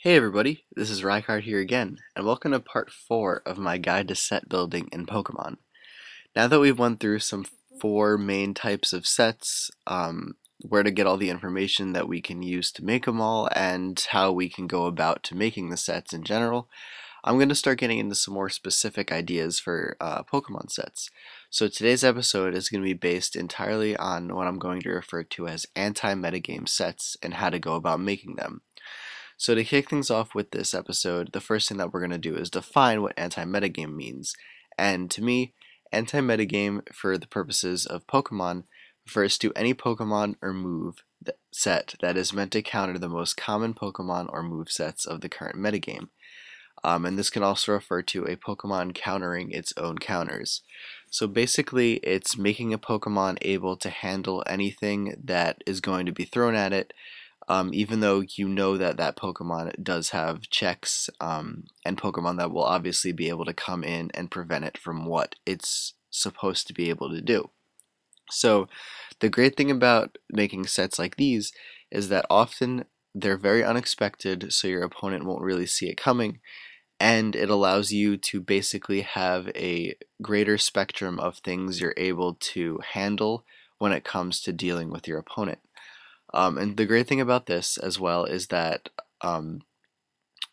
Hey everybody, this is Rykard here again, and welcome to part 4 of my guide to set building in Pokemon. Now that we've went through some 4 main types of sets, where to get all the information that we can use to make them all, and how we can go about to making the sets in general, I'm going to start getting into some more specific ideas for Pokemon sets. So today's episode is going to be based entirely on what I'm going to refer to as anti-metagame sets and how to go about making them. So to kick things off with this episode, the first thing that we're going to do is define what anti-metagame means. And to me, anti-metagame, for the purposes of Pokemon, refers to any Pokemon or move set that is meant to counter the most common Pokemon or move sets of the current metagame. And this can also refer to a Pokemon countering its own counters. So basically, it's making a Pokemon able to handle anything that is going to be thrown at it, even though you know that that Pokemon does have checks, and Pokemon that will obviously be able to come in and prevent it from what it's supposed to be able to do. So the great thing about making sets like these is that often they're very unexpected, so your opponent won't really see it coming, and it allows you to basically have a greater spectrum of things you're able to handle when it comes to dealing with your opponent. And the great thing about this as well is that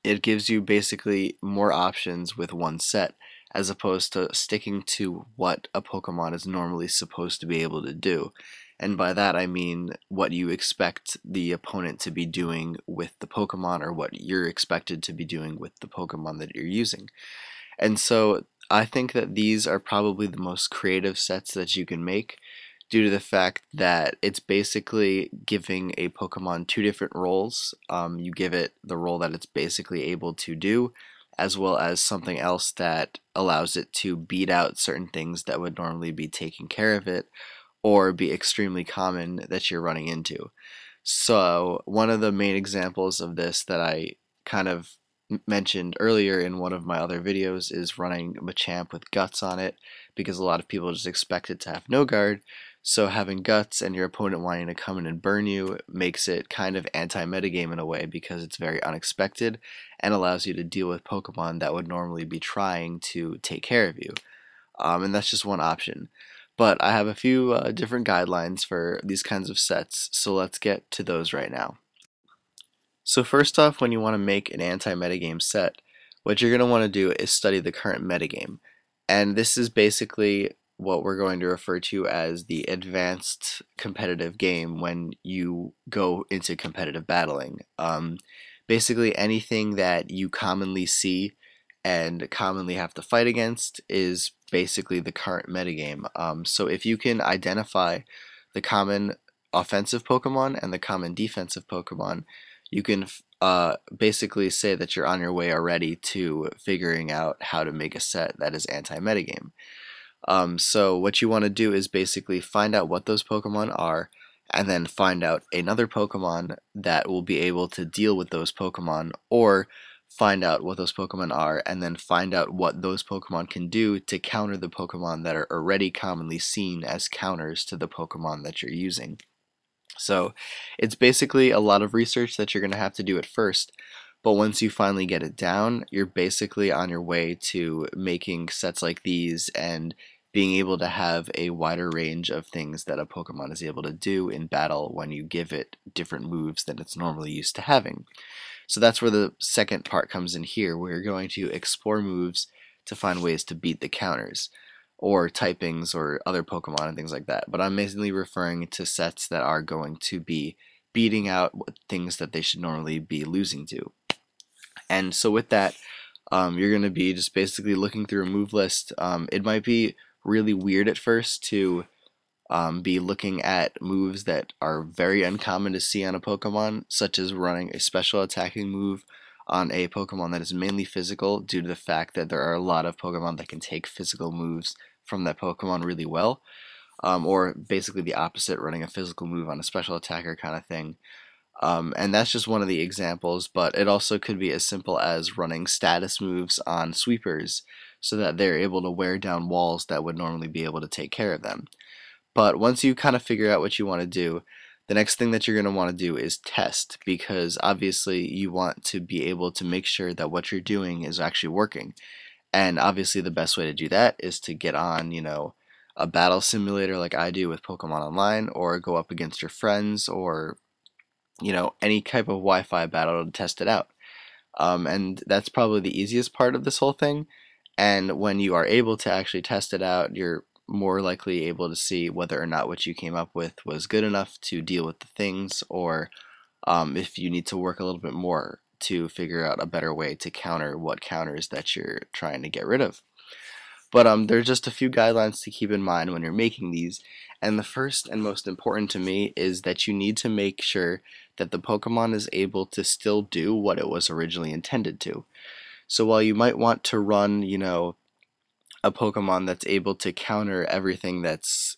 it gives you basically more options with one set, as opposed to sticking to what a Pokemon is normally supposed to be able to do. And by that I mean what you expect the opponent to be doing with the Pokemon, or what you're expected to be doing with the Pokemon that you're using. And so I think that these are probably the most creative sets that you can make, due to the fact that it's basically giving a Pokemon two different roles. You give it the role that it's basically able to do, as well as something else that allows it to beat out certain things that would normally be taking care of it, or be extremely common that you're running into. So one of the main examples of this that I kind of mentioned earlier in one of my other videos is running Machamp with Guts on it, because a lot of people just expect it to have no guard. So having Guts and your opponent wanting to come in and burn you makes it kind of anti-metagame in a way, because it's very unexpected and allows you to deal with Pokemon that would normally be trying to take care of you. And that's just one option. But I have a few different guidelines for these kinds of sets, so let's get to those right now. So first off, when you want to make an anti-metagame set, what you're going to want to do is study the current metagame. And this is basically what we're going to refer to as the advanced competitive game when you go into competitive battling. Basically anything that you commonly see and commonly have to fight against is basically the current metagame. So if you can identify the common offensive Pokemon and the common defensive Pokemon, you can basically say that you're on your way already to figuring out how to make a set that is anti-metagame. So what you want to do is basically find out what those Pokemon are, and then find out another Pokemon that will be able to deal with those Pokemon, or find out what those Pokemon are, and then find out what those Pokemon can do to counter the Pokemon that are already commonly seen as counters to the Pokemon that you're using. So it's basically a lot of research that you're going to have to do at first, but once you finally get it down, you're basically on your way to making sets like these and being able to have a wider range of things that a Pokemon is able to do in battle when you give it different moves than it's normally used to having. So that's where the second part comes in here, where you're going to explore moves to find ways to beat the counters, or typings or other Pokemon and things like that. But I'm mainly referring to sets that are going to be beating out things that they should normally be losing to. And so with that, you're going to be just basically looking through a move list. It might be really weird at first to be looking at moves that are very uncommon to see on a Pokemon, such as running a special attacking move on a Pokemon that is mainly physical, due to the fact that there are a lot of Pokemon that can take physical moves from that Pokemon really well, or basically the opposite, running a physical move on a special attacker kind of thing. And that's just one of the examples, but it also could be as simple as running status moves on sweepers, so that they're able to wear down walls that would normally be able to take care of them. But once you kind of figure out what you want to do, The next thing that you're going to want to do is test, because obviously you want to be able to make sure that what you're doing is actually working. And obviously the best way to do that is to get on, a battle simulator like I do with Pokemon Online, or go up against your friends, or, any type of Wi-Fi battle to test it out. And that's probably the easiest part of this whole thing. And when you are able to actually test it out, you're more likely able to see whether or not what you came up with was good enough to deal with the things, or if you need to work a little bit more to figure out a better way to counter what counters that you're trying to get rid of. But there's just a few guidelines to keep in mind when you're making these, and the first and most important to me is that you need to make sure that the Pokemon is able to still do what it was originally intended to. So while you might want to run, a Pokemon that's able to counter everything that's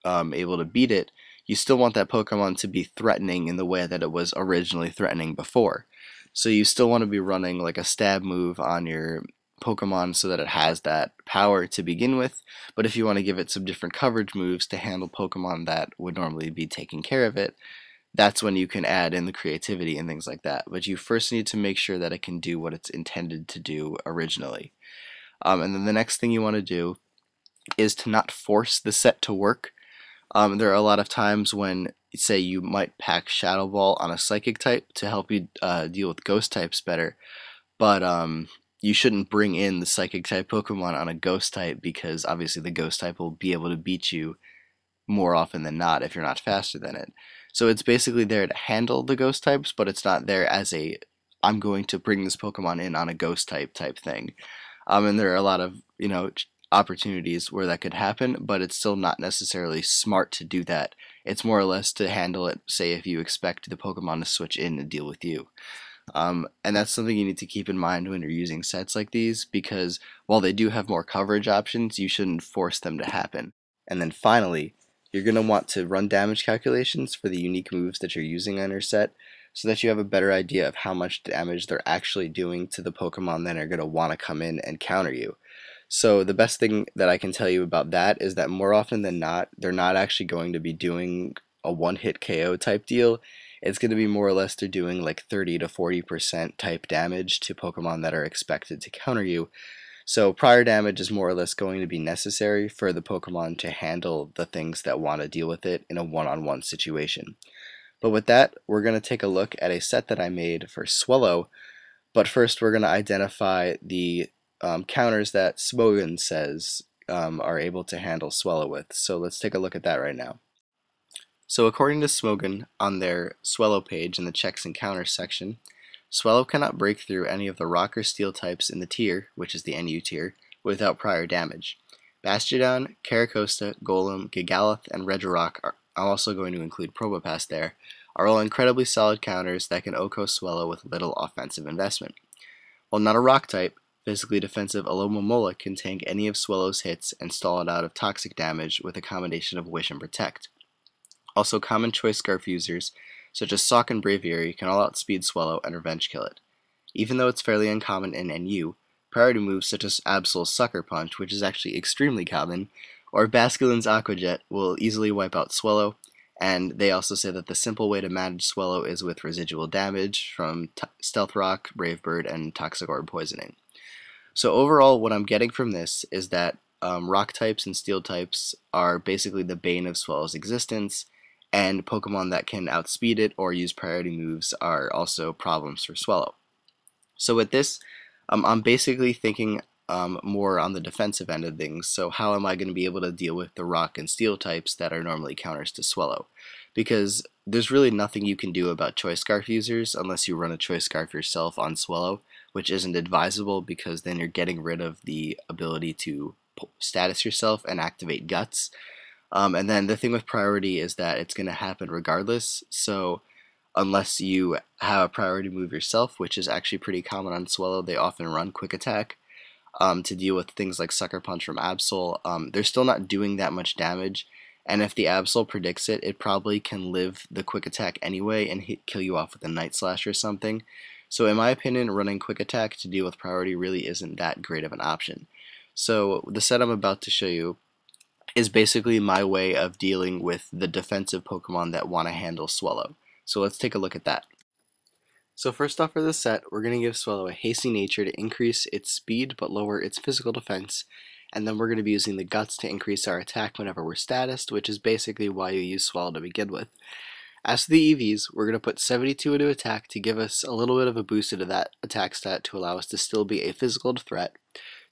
able to beat it, you still want that Pokemon to be threatening in the way that it was originally threatening before. So you still want to be running like a stab move on your Pokemon so that it has that power to begin with, but if you want to give it some different coverage moves to handle Pokemon that would normally be taking care of it, that's when you can add in the creativity and things like that. But you first need to make sure that it can do what it's intended to do originally. And then the next thing you want to do is to not force the set to work. There are a lot of times when, say, you might pack Shadow Ball on a Psychic type to help you deal with Ghost types better, but you shouldn't bring in the Psychic type Pokemon on a Ghost type, because obviously the Ghost type will be able to beat you more often than not if you're not faster than it. So it's basically there to handle the Ghost types, but it's not there as a I'm going to bring this Pokemon in on a Ghost type thing. And there are a lot of opportunities where that could happen, but it's still not necessarily smart to do that. It's more or less to handle it, say, if you expect the Pokemon to switch in and deal with you. And that's something you need to keep in mind when you're using sets like these, because while they do have more coverage options, you shouldn't force them to happen. And then finally, you're going to want to run damage calculations for the unique moves that you're using on your set, so that you have a better idea of how much damage they're actually doing to the Pokemon that are going to want to come in and counter you. So the best thing that I can tell you about that is that more often than not, they're not actually going to be doing a one-hit KO type deal. It's going to be more or less they're doing like 30 to 40% type damage to Pokemon that are expected to counter you. So prior damage is more or less going to be necessary for the Pokemon to handle the things that want to deal with it in a one-on-one situation. But with that, we're going to take a look at a set that I made for Swellow, but first we're going to identify the counters that Smogon says are able to handle Swellow with. So let's take a look at that right now. So according to Smogon, on their Swellow page in the checks and counters section, Swellow cannot break through any of the rock or steel types in the tier, which is the NU tier, without prior damage. Bastiodon, Caracosta, Golem, Gigalith, and Regirock I'm also going to include Probopass there, are all incredibly solid counters that can OHKO Swellow with little offensive investment. While not a rock type, physically defensive Alomomola can tank any of Swellow's hits and stall it out of toxic damage with a combination of Wish and Protect. Also, common choice Scarf users, such as Sawk and Braviary, can all outspeed Swellow and revenge kill it. Even though it's fairly uncommon in NU, priority moves such as Absol's Sucker Punch, which is actually extremely common, or Basculin's Aqua Jet will easily wipe out Swellow, and they also say that the simple way to manage Swellow is with residual damage from Stealth Rock, Brave Bird, and Toxic Orb Poisoning. So overall, what I'm getting from this is that rock types and steel types are basically the bane of Swellow's existence, and Pokemon that can outspeed it or use priority moves are also problems for Swellow. So with this, I'm basically thinking more on the defensive end of things. So how am I going to be able to deal with the rock and steel types that are normally counters to Swellow? Because there's really nothing you can do about Choice Scarf users unless you run a Choice Scarf yourself on Swellow, which isn't advisable because then you're getting rid of the ability to status yourself and activate Guts. And then the thing with priority is that it's going to happen regardless, so unless you have a priority move yourself, which is actually pretty common on Swellow, they often run Quick Attack to deal with things like Sucker Punch from Absol. They're still not doing that much damage, and if the Absol predicts it, it probably can live the Quick Attack anyway and kill you off with a Night Slash or something. So in my opinion, running Quick Attack to deal with priority really isn't that great of an option. So the set I'm about to show you is basically my way of dealing with the defensive Pokemon that want to handle Swallow. So let's take a look at that. So first off for this set, we're going to give Swallow a hasty nature to increase its speed but lower its physical defense, and then we're going to be using the Guts to increase our attack whenever we're statused, which is basically why you use Swallow to begin with. As for the EVs, we're going to put 72 into attack to give us a little bit of a boost into that attack stat to allow us to still be a physical threat.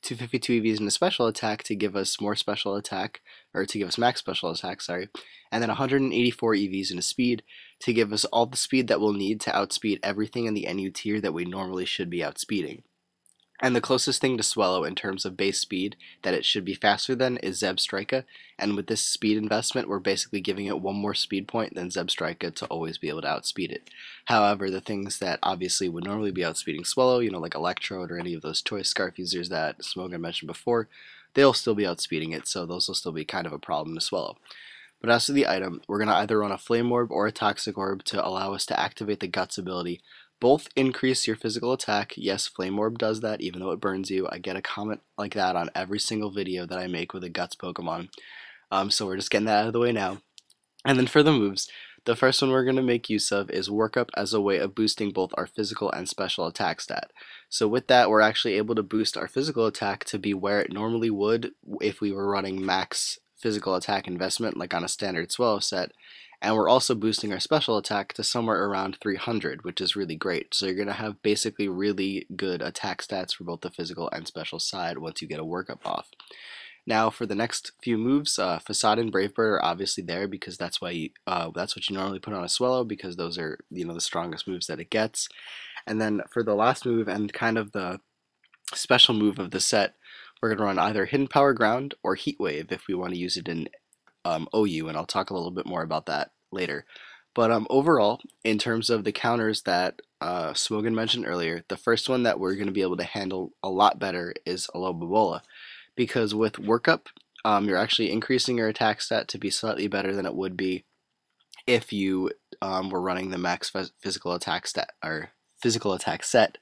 252 EVs into special attack to give us more special attack, or to give us max special attack, sorry. And then 184 EVs into speed to give us all the speed that we'll need to outspeed everything in the NU tier that we normally should be outspeeding. And the closest thing to Swallow in terms of base speed that it should be faster than is Zebstrika, and with this speed investment we're basically giving it one more speed point than Zebstrika to always be able to outspeed it. However, the things that obviously would normally be outspeeding Swallow, like Electrode or any of those choice Scarf users that Smogan mentioned before, they'll still be outspeeding it, so those will still be kind of a problem to Swallow. But as to the item, we're going to either run a Flame Orb or a Toxic Orb to allow us to activate the Guts ability. Both increase your physical attack. Yes, Flame Orb does that, even though it burns you. I get a comment like that on every single video that I make with a Guts Pokemon. So we're just getting that out of the way now. And then for the moves, the first one we're going to make use of is Work Up as a way of boosting both our physical and special attack stat. So with that, we're actually able to boost our physical attack to be where it normally would if we were running max physical attack investment, like on a standard Swallow set. And we're also boosting our special attack to somewhere around 300, which is really great. So you're going to have basically really good attack stats for both the physical and special side once you get a Work Up off. Now for the next few moves, Facade and Brave Bird are obviously there because that's what you normally put on a Swallow, because those are the strongest moves that it gets. And then for the last move and kind of the special move of the set, we're going to run either Hidden Power Ground or Heat Wave if we want to use it in OU, and I'll talk a little bit more about that later. But overall, in terms of the counters that Smogan mentioned earlier, the first one that we're going to be able to handle a lot better is Alomomola, because with Workup, you're actually increasing your attack stat to be slightly better than it would be if you were running the max physical attack stat or physical attack set.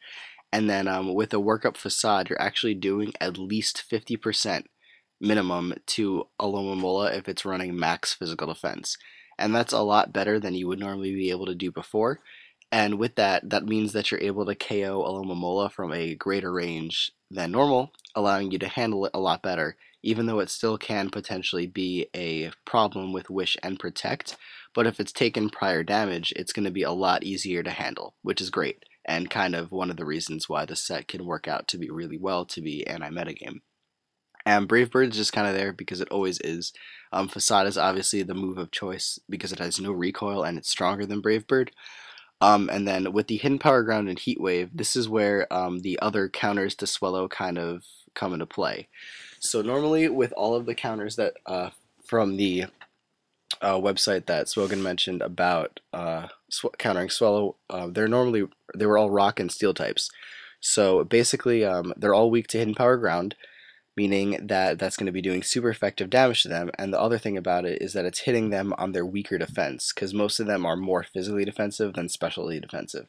And then with a Workup Facade, you're actually doing at least 50% minimum to Alomomola if it's running max physical defense. And that's a lot better than you would normally be able to do before. And with that, that means that you're able to KO Alomomola from a greater range than normal, allowing you to handle it a lot better, even though it still can potentially be a problem with Wish and Protect. But if it's taken prior damage, it's going to be a lot easier to handle, which is great, and kind of one of the reasons why the set can work out to be really well to be anti-metagame. And Brave Bird is just kind of there because it always is. Facade is obviously the move of choice because it has no recoil and it's stronger than Brave Bird. And then with the Hidden Power Ground and Heat Wave, this is where the other counters to Swallow kind of come into play. So normally with all of the counters that from the website that Swogan mentioned about countering Swallow, they were all Rock and Steel types. So basically they're all weak to Hidden Power Ground, meaning that that's going to be doing super effective damage to them. And the other thing about it is that it's hitting them on their weaker defense, because most of them are more physically defensive than specially defensive.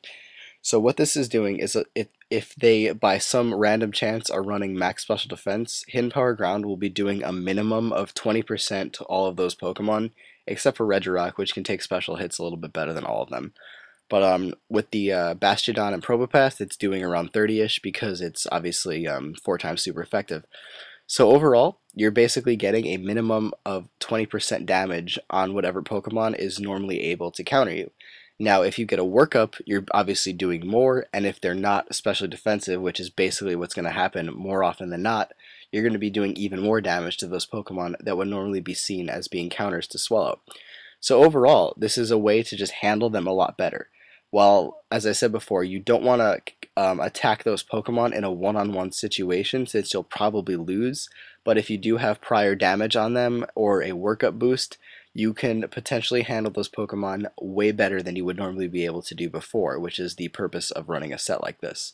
So what this is doing is if they, by some random chance, are running max special defense, Hidden Power Ground will be doing a minimum of 20% to all of those Pokemon, except for Regirock, which can take special hits a little bit better than all of them. But with the Bastiodon and Probopath, it's doing around 30-ish because it's obviously 4 times super effective. So overall, you're basically getting a minimum of 20% damage on whatever Pokemon is normally able to counter you. Now, if you get a Workup, you're obviously doing more, and if they're not especially defensive, which is basically what's going to happen more often than not, you're going to be doing even more damage to those Pokemon that would normally be seen as being counters to Swallow. So overall, this is a way to just handle them a lot better. While, as I said before, you don't want to attack those Pokemon in a one-on-one situation since you'll probably lose, but if you do have prior damage on them or a Workup boost, you can potentially handle those Pokemon way better than you would normally be able to do before, which is the purpose of running a set like this.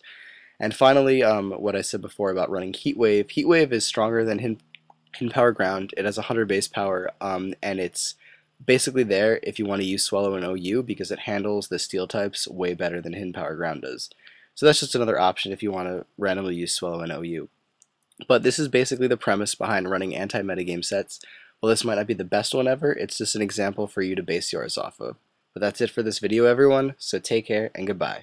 And finally, what I said before about running Heat Wave. Heat Wave is stronger than Hidden Power Ground. It has 100 base power, and it's basically there if you want to use Swallow and OU because it handles the Steel types way better than Hidden Power Ground does. So that's just another option if you want to randomly use Swallow and OU. But this is basically the premise behind running anti-metagame sets. While this might not be the best one ever, it's just an example for you to base yours off of. But that's it for this video, everyone, so take care and goodbye.